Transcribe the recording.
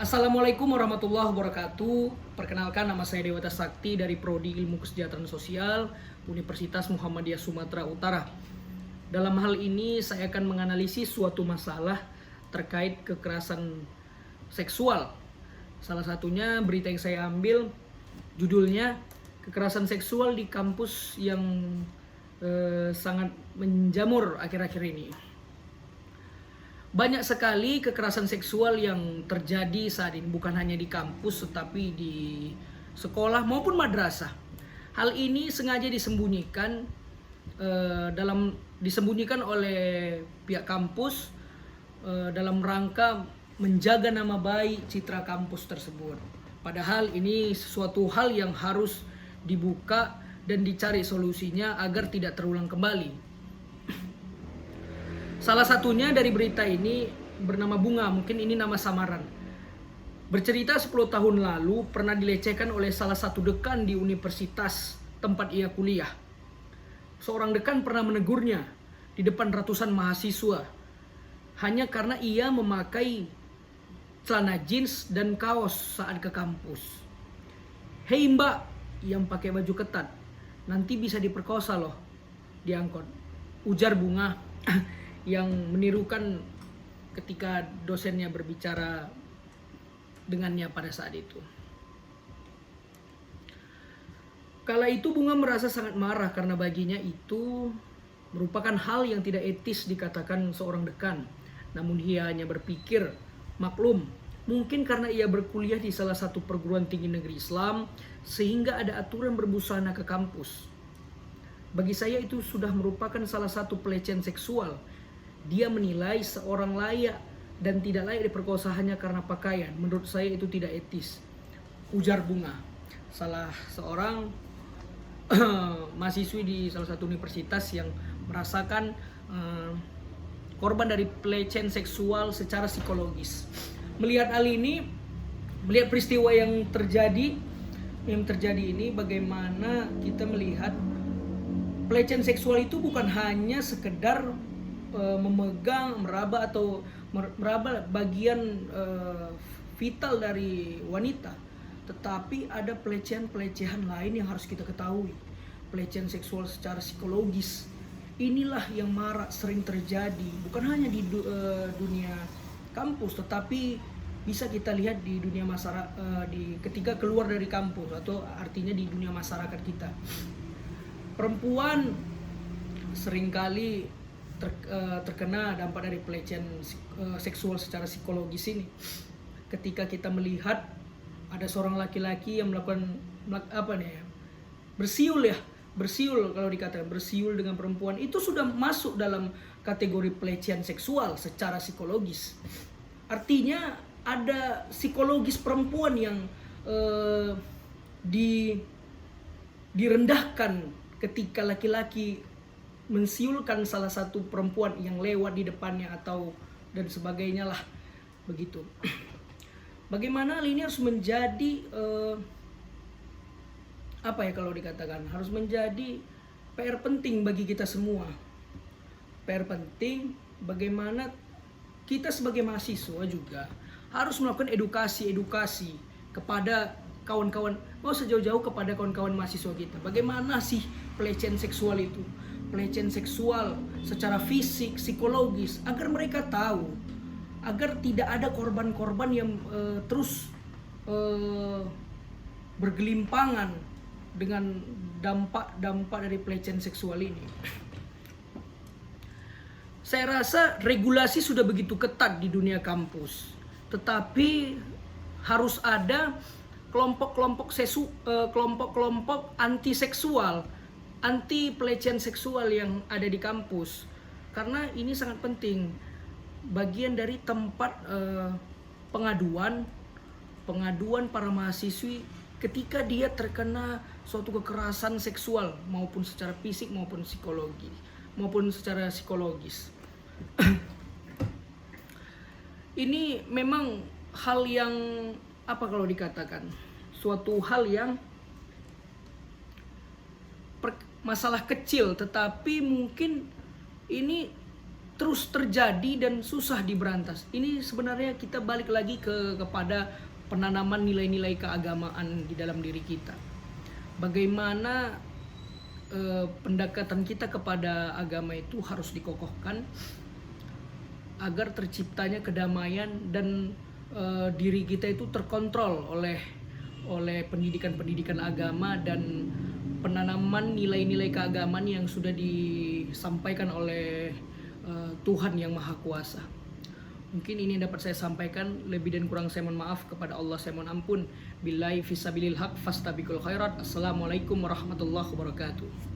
Assalamualaikum warahmatullahi wabarakatuh. Perkenalkan, nama saya Dewata Sakti dari Prodi Ilmu Kesejahteraan Sosial Universitas Muhammadiyah Sumatera Utara. Dalam hal ini saya akan menganalisis suatu masalah terkait kekerasan seksual. Salah satunya berita yang saya ambil, judulnya kekerasan seksual di kampus yang sangat menjamur akhir-akhir ini. Banyak sekali kekerasan seksual yang terjadi saat ini, bukan hanya di kampus tetapi di sekolah maupun madrasah. Hal ini sengaja disembunyikan disembunyikan oleh pihak kampus dalam rangka menjaga nama baik citra kampus tersebut. Padahal ini sesuatu hal yang harus dibuka dan dicari solusinya agar tidak terulang kembali. Salah satunya dari berita ini bernama Bunga, mungkin ini nama samaran. Bercerita 10 tahun lalu pernah dilecehkan oleh salah satu dekan di universitas tempat ia kuliah. Seorang dekan pernah menegurnya di depan ratusan mahasiswa hanya karena ia memakai celana jeans dan kaos saat ke kampus. "Hei mbak yang pakai baju ketat, nanti bisa diperkosa loh di angkot," ujar Bunga yang menirukan ketika dosennya berbicara dengannya pada saat itu. Kala itu Bunga merasa sangat marah karena baginya itu merupakan hal yang tidak etis dikatakan seorang dekan. Namun ia hanya berpikir, maklum, mungkin karena ia berkuliah di salah satu perguruan tinggi negeri Islam sehingga ada aturan berbusana ke kampus. Bagi saya itu sudah merupakan salah satu pelecehan seksual. Dia menilai seorang layak dan tidak layak diperkosa hanya karena pakaian. Menurut saya itu tidak etis, ujar Bunga, salah seorang mahasiswi di salah satu universitas yang merasakan korban dari pelecehan seksual secara psikologis. Melihat hal ini, melihat peristiwa yang terjadi ini, bagaimana kita melihat pelecehan seksual itu bukan hanya sekedar memegang, meraba atau meraba bagian vital dari wanita, tetapi ada pelecehan-pelecehan lain yang harus kita ketahui. Pelecehan seksual secara psikologis inilah yang marak sering terjadi, bukan hanya di dunia kampus, tetapi bisa kita lihat di dunia masyarakat, ketika keluar dari kampus, atau artinya di dunia masyarakat kita. Perempuan seringkali terkena dampak dari pelecehan seksual secara psikologis ini. Ketika kita melihat ada seorang laki-laki yang melakukan bersiul kalau dikatakan bersiul dengan perempuan, itu sudah masuk dalam kategori pelecehan seksual secara psikologis. Artinya ada psikologis perempuan yang direndahkan ketika laki-laki mensiulkan salah satu perempuan yang lewat di depannya atau dan sebagainya lah begitu. Bagaimana hal ini harus menjadi kalau dikatakan harus menjadi PR penting bagi kita semua. PR penting bagaimana kita sebagai mahasiswa juga harus melakukan edukasi kepada kawan-kawan, mau sejauh-jauh kepada kawan-kawan mahasiswa kita. Bagaimana sih pelecehan seksual itu? Pelecehan seksual secara fisik, psikologis, agar mereka tahu, agar tidak ada korban-korban yang terus bergelimpangan dengan dampak dari pelecehan seksual ini. Saya rasa regulasi sudah begitu ketat di dunia kampus, tetapi harus ada kelompok-kelompok anti seksual, anti pelecehan seksual yang ada di kampus, karena ini sangat penting, bagian dari tempat pengaduan para mahasiswi ketika dia terkena suatu kekerasan seksual maupun secara fisik maupun secara psikologis. Ini memang hal yang kalau dikatakan suatu hal yang masalah kecil, tetapi mungkin ini terus terjadi dan susah diberantas. Ini sebenarnya kita balik lagi kepada penanaman nilai-nilai keagamaan di dalam diri kita. Bagaimana pendekatan kita kepada agama itu harus dikokohkan agar terciptanya kedamaian dan diri kita itu terkontrol oleh pendidikan-pendidikan agama dan penanaman nilai-nilai keagamaan yang sudah disampaikan oleh Tuhan yang Maha Kuasa. Mungkin ini dapat saya sampaikan. Lebih dan kurang saya mohon maaf. Kepada Allah saya mohon ampun. Billahi fisabilil haq fastabiqul khairat. Assalamualaikum warahmatullahi wabarakatuh.